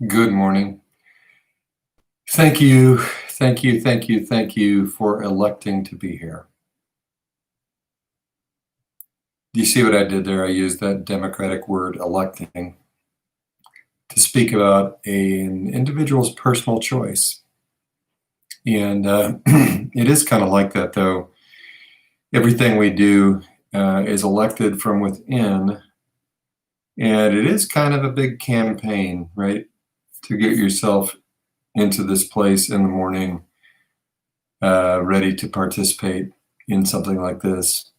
Good morning. Thank you, thank you, thank you, thank you for electing to be here. Do you see what I did there? I used that democratic word, electing, to speak about an individual's personal choice. And it is kind of like that, though. Everything we do is elected from within, and it is kind of a big campaign, right? To get yourself into this place in the morning, ready to participate in something like this.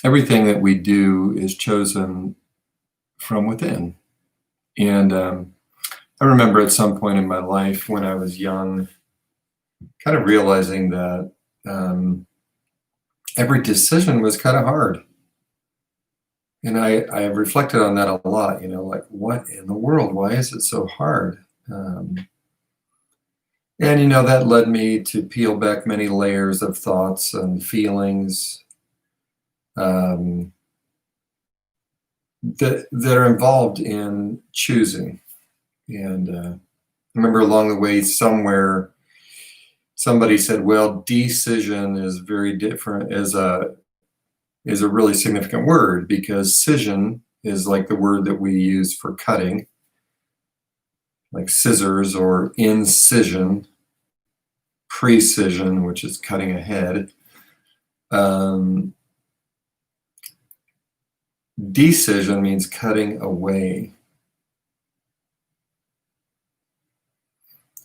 Everything that we do is chosen from within. And I remember at some point in my life when I was young, kind of realizing that every decision was kind of hard. And I reflected on that a lot, like, what in the world? Why is it so hard? And that led me to peel back many layers of thoughts and feelings um, that are involved in choosing. And I remember along the way somewhere somebody said, "Well, decision is very different is a really significant word because scission is like the word that we use for cutting, like scissors, or incision, precision, which is cutting ahead. Um, decision means cutting away."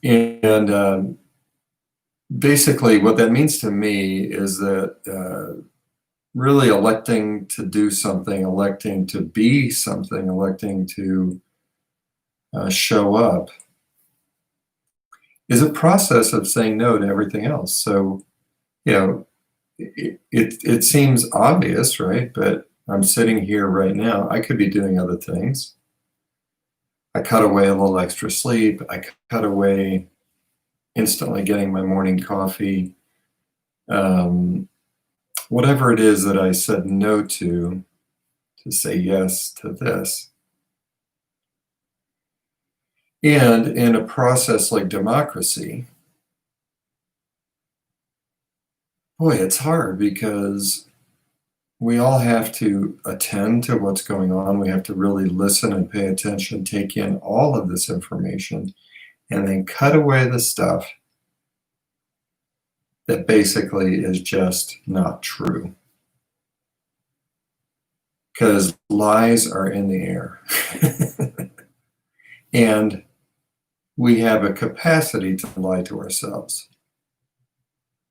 And basically, what that means to me is that really electing to do something, electing to be something, electing to show up is a process of saying no to everything else. So, you know, it seems obvious, right? But I'm sitting here right now. I could be doing other things. I cut away a little extra sleep. I cut away instantly getting my morning coffee. Um, Whatever it is that I said no to say yes to this. And in a process like democracy, boy, it's hard because we all have to attend to what's going on. We have to really listen and pay attention, take in all of this information, and then cut away the stuff that basically is just not true. Because lies are in the air. And we have a capacity to lie to ourselves.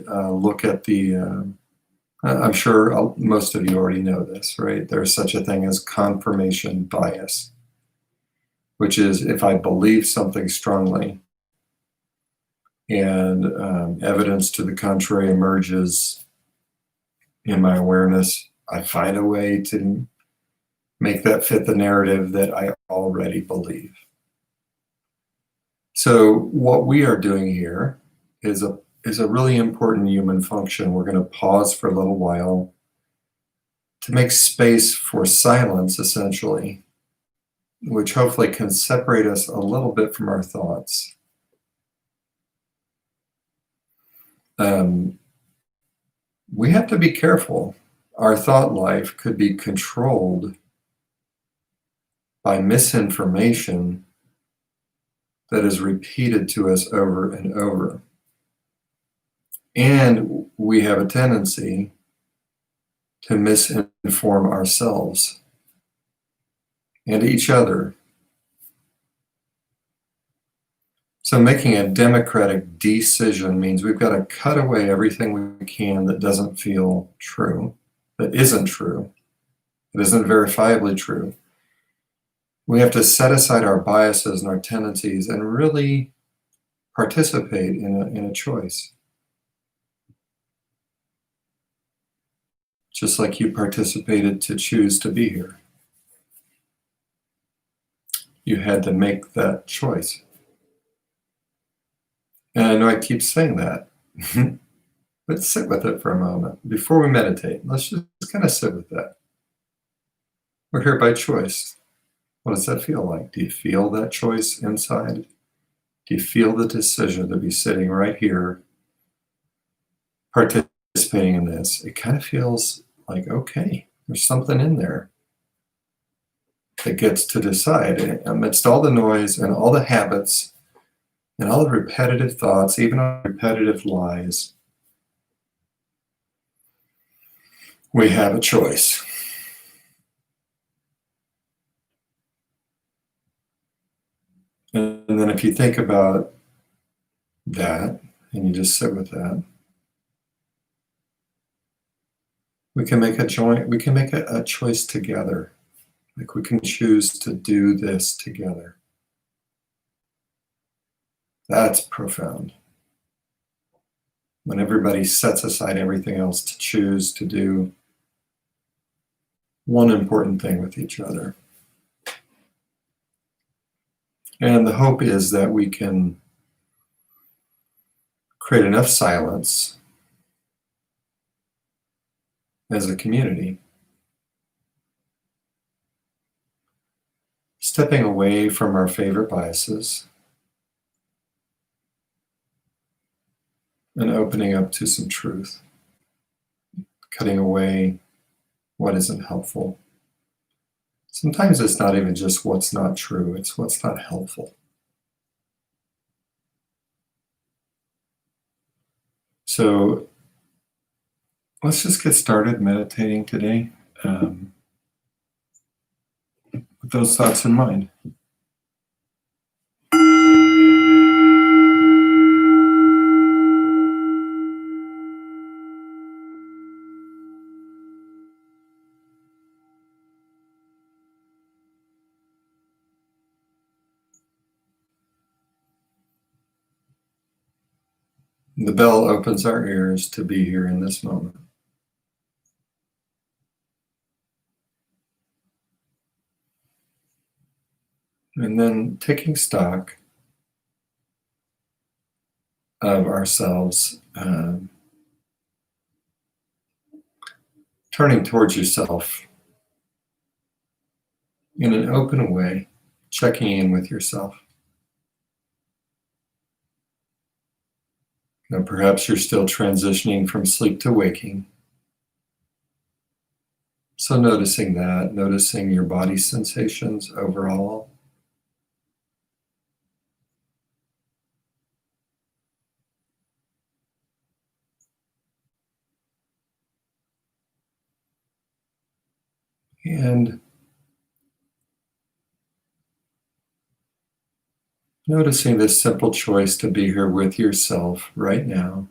Look at I'm sure most of you already know this, right? There's such a thing as confirmation bias, which is if I believe something strongly and evidence to the contrary emerges in my awareness, I find a way to make that fit the narrative that I already believe. So what we are doing here is a really important human function. We're going to pause for a little while to make space for silence, essentially, which hopefully can separate us a little bit from our thoughts. We have to be careful. Our thought life could be controlled by misinformation that is repeated to us over and over. And we have a tendency to misinform ourselves and each other. So making a democratic decision means we've got to cut away everything we can that doesn't feel true, that isn't true, that isn't verifiably true. We have to set aside our biases and our tendencies and really participate in a choice. Just like you participated to choose to be here. You had to make that choice. And I know I keep saying that, but sit with it for a moment. Before we meditate, let's just kind of sit with that. We're here by choice. What does that feel like? Do you feel that choice inside? Do you feel the decision to be sitting right here participating in this? It kind of feels like, okay, there's something in there that gets to decide amidst all the noise and all the habits and all the repetitive thoughts, even all the repetitive lies. We have a choice. And then if you think about that and you just sit with that, we can make a choice together. Like we can choose to do this together. That's profound. When everybody sets aside everything else to choose to do one important thing with each other. And the hope is that we can create enough silence as a community, stepping away from our favorite biases and opening up to some truth, cutting away what isn't helpful. Sometimes it's not even just what's not true, it's what's not helpful. So let's just get started meditating today with those thoughts in mind. The bell opens our ears to be here in this moment. And then taking stock of ourselves, turning towards yourself in an open way, checking in with yourself. Now, perhaps you're still transitioning from sleep to waking. So noticing that, noticing your body sensations overall. And noticing this simple choice to be here with yourself right now.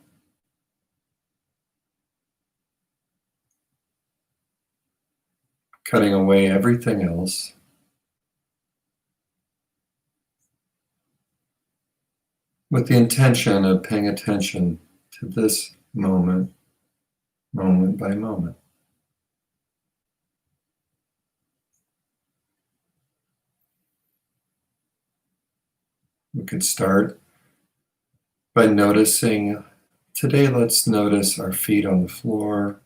Cutting away everything else. With the intention of paying attention to this moment, moment by moment. We could start by noticing, today let's notice our feet on the floor,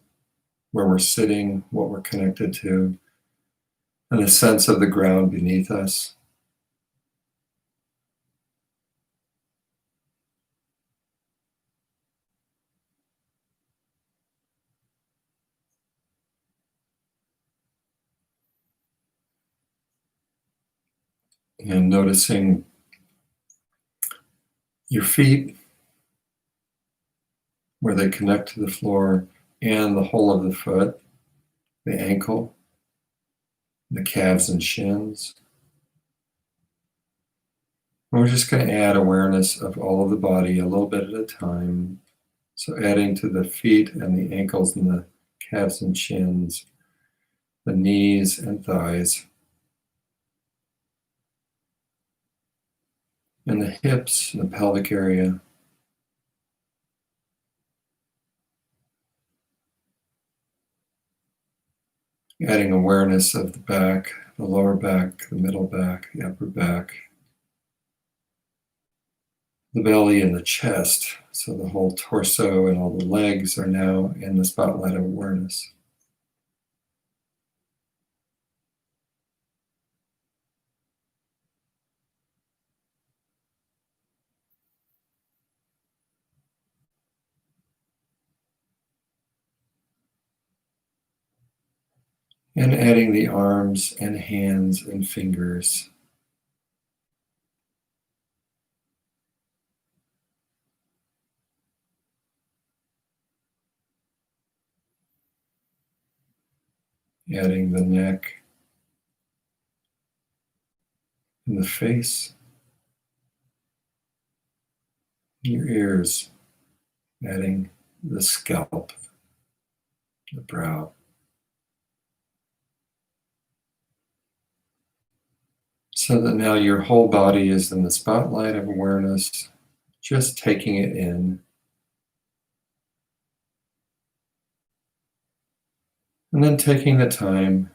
where we're sitting, what we're connected to, and the sense of the ground beneath us. And noticing your feet, where they connect to the floor, and the whole of the foot, the ankle, the calves and shins. And we're just going to add awareness of all of the body a little bit at a time. So adding to the feet and the ankles and the calves and shins, the knees and thighs, and the hips and the pelvic area. Adding awareness of the back, the lower back, the middle back, the upper back, the belly and the chest. So the whole torso and all the legs are now in the spotlight of awareness. And adding the arms and hands and fingers. Adding the neck and the face, your ears, adding the scalp, the brow. So that now your whole body is in the spotlight of awareness, just taking it in. And then taking the time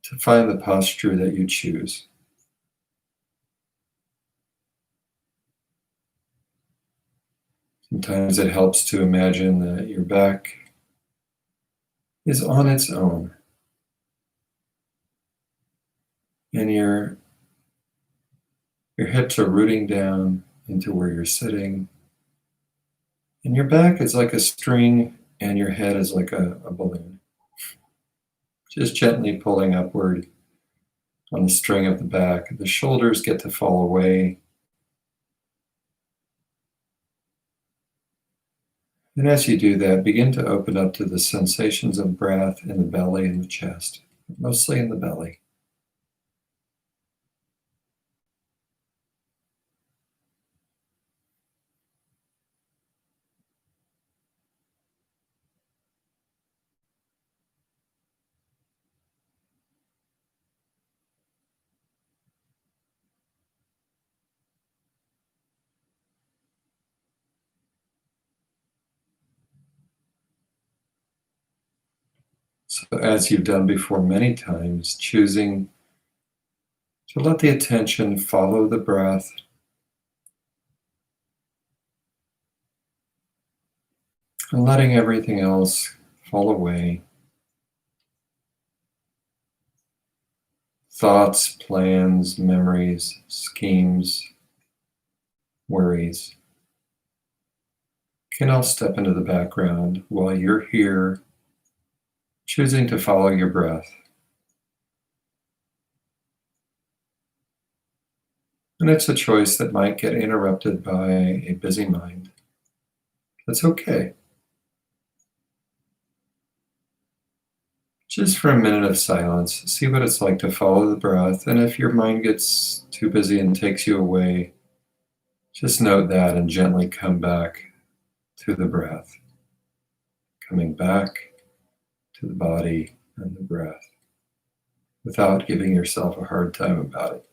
to find the posture that you choose. Sometimes it helps to imagine that your back is on its own and your hips are rooting down into where you're sitting. And your back is like a string and your head is like a balloon. Just gently pulling upward on the string of the back. The shoulders get to fall away. And as you do that, begin to open up to the sensations of breath in the belly and the chest, mostly in the belly. So as you've done before many times, choosing to let the attention follow the breath, and letting everything else fall away. Thoughts, plans, memories, schemes, worries can all step into the background while you're here choosing to follow your breath. And it's a choice that might get interrupted by a busy mind. That's okay. Just for a minute of silence, see what it's like to follow the breath. And if your mind gets too busy and takes you away, just note that and gently come back to the breath. Coming back to the body and the breath without giving yourself a hard time about it.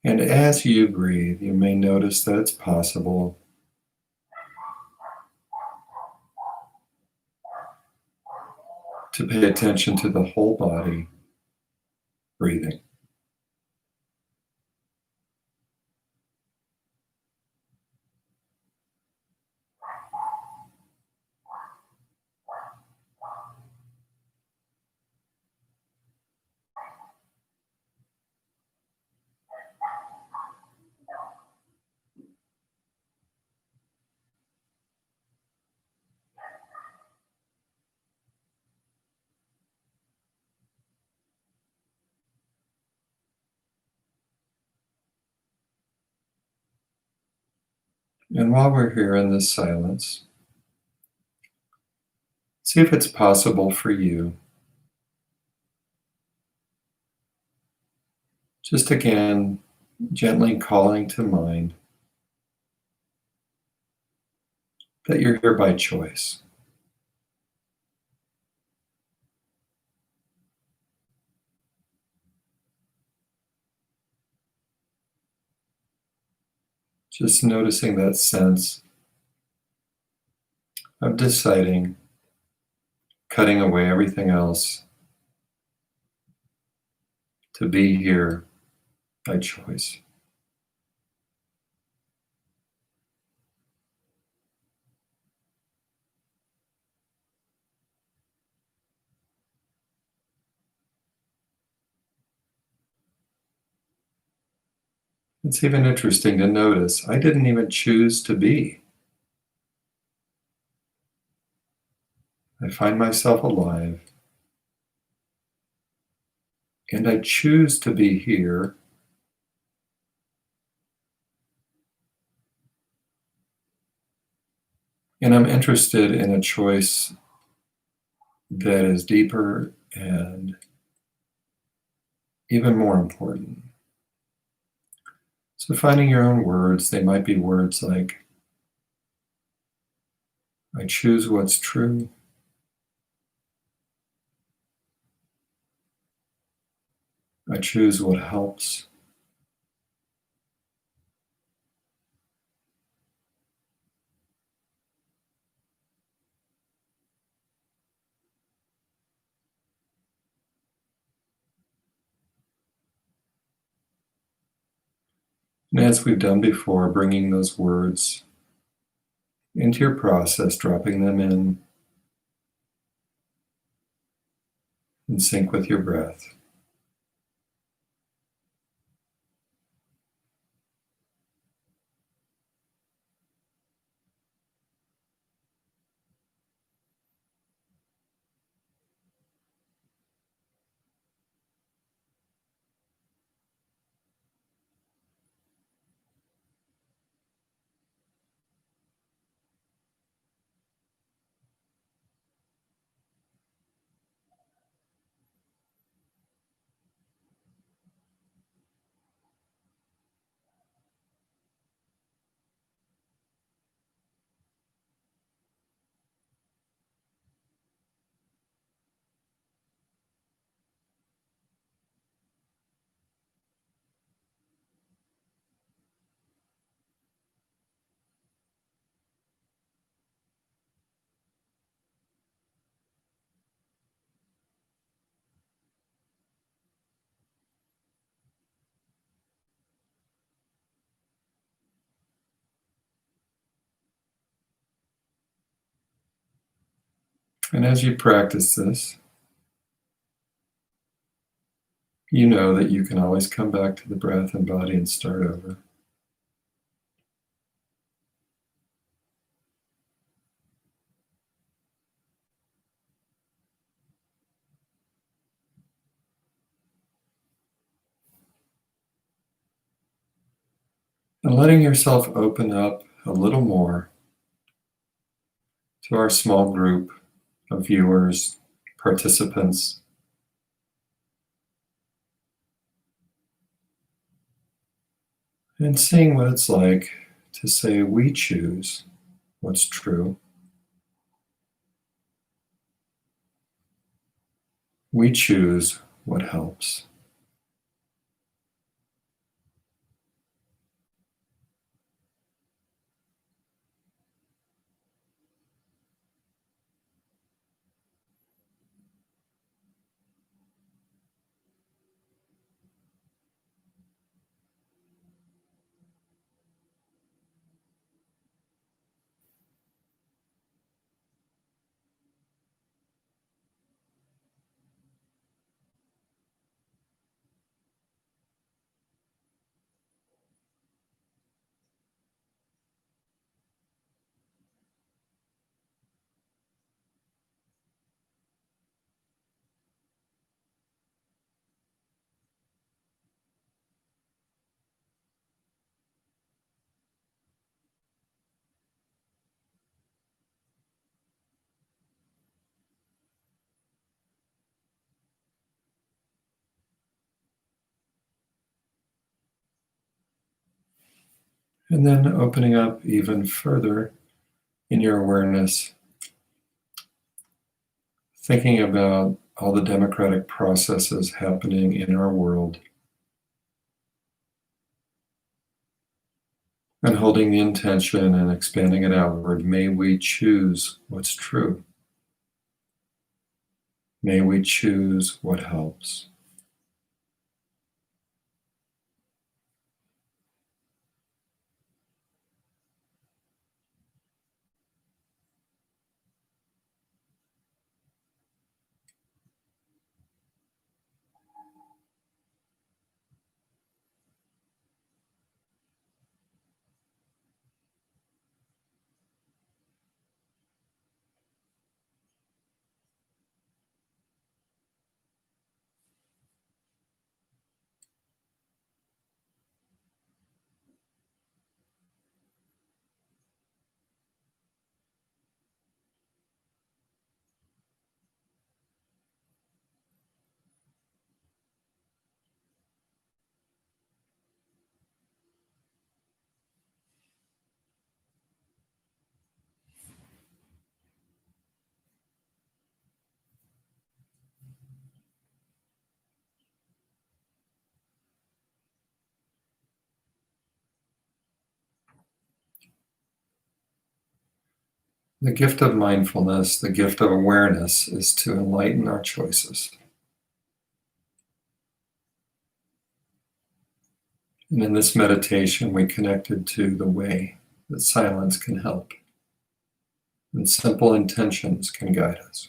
And as you breathe, you may notice that it's possible to pay attention to the whole body breathing. And while we're here in this silence, see if it's possible for you, just again, gently calling to mind that you're here by choice. Just noticing that sense of deciding, cutting away everything else to be here by choice. It's even interesting to notice I didn't even choose to be. I find myself alive, and I choose to be here, and I'm interested in a choice that is deeper and even more important. So, finding your own words, they might be words like, I choose what's true, I choose what helps, and as we've done before, bringing those words into your process, dropping them in sync with your breath. And as you practice this, you know that you can always come back to the breath and body and start over. And letting yourself open up a little more to our small group of viewers, participants, and seeing what it's like to say, we choose what's true. We choose what helps. And then opening up even further in your awareness, thinking about all the democratic processes happening in our world, and holding the intention and expanding it outward. May we choose what's true. May we choose what helps. The gift of mindfulness, the gift of awareness, is to enlighten our choices. And in this meditation, we connected to the way that silence can help, and simple intentions can guide us.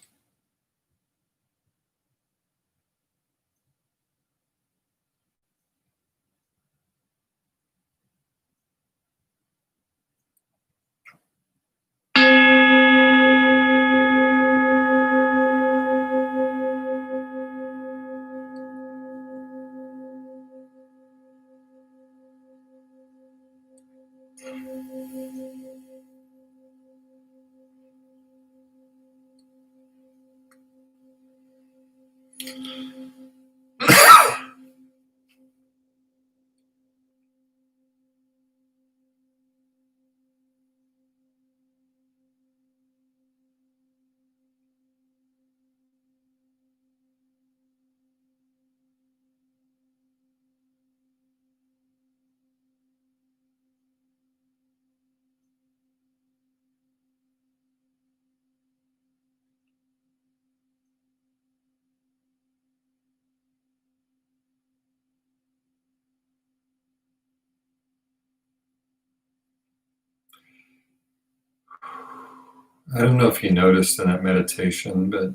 I don't know if you noticed in that meditation, but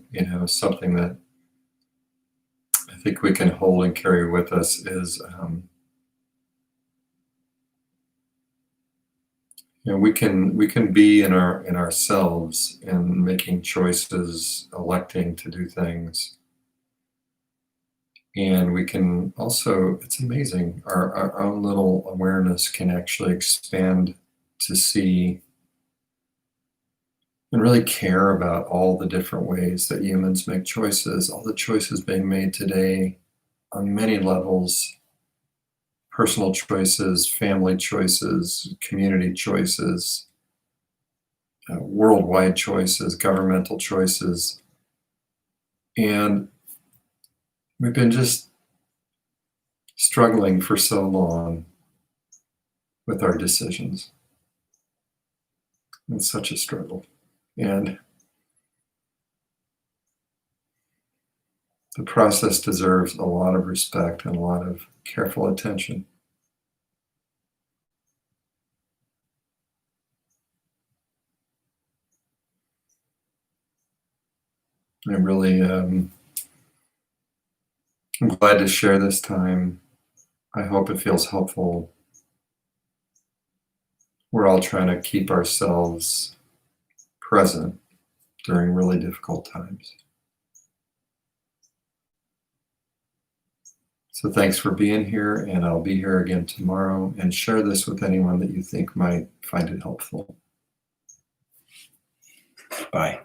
something that I think we can hold and carry with us is we can be in ourselves and making choices, electing to do things, and we can also, it's amazing, our own little awareness can actually expand to see and really care about all the different ways that humans make choices, all the choices being made today on many levels: personal choices, family choices, community choices, worldwide choices, governmental choices. And we've been just struggling for so long with our decisions. It's such a struggle. And the process deserves a lot of respect and a lot of careful attention. I'm really I'm glad to share this time. I hope it feels helpful. We're all trying to keep ourselves present during really difficult times. So thanks for being here, and I'll be here again tomorrow, and share this with anyone that you think might find it helpful. Bye.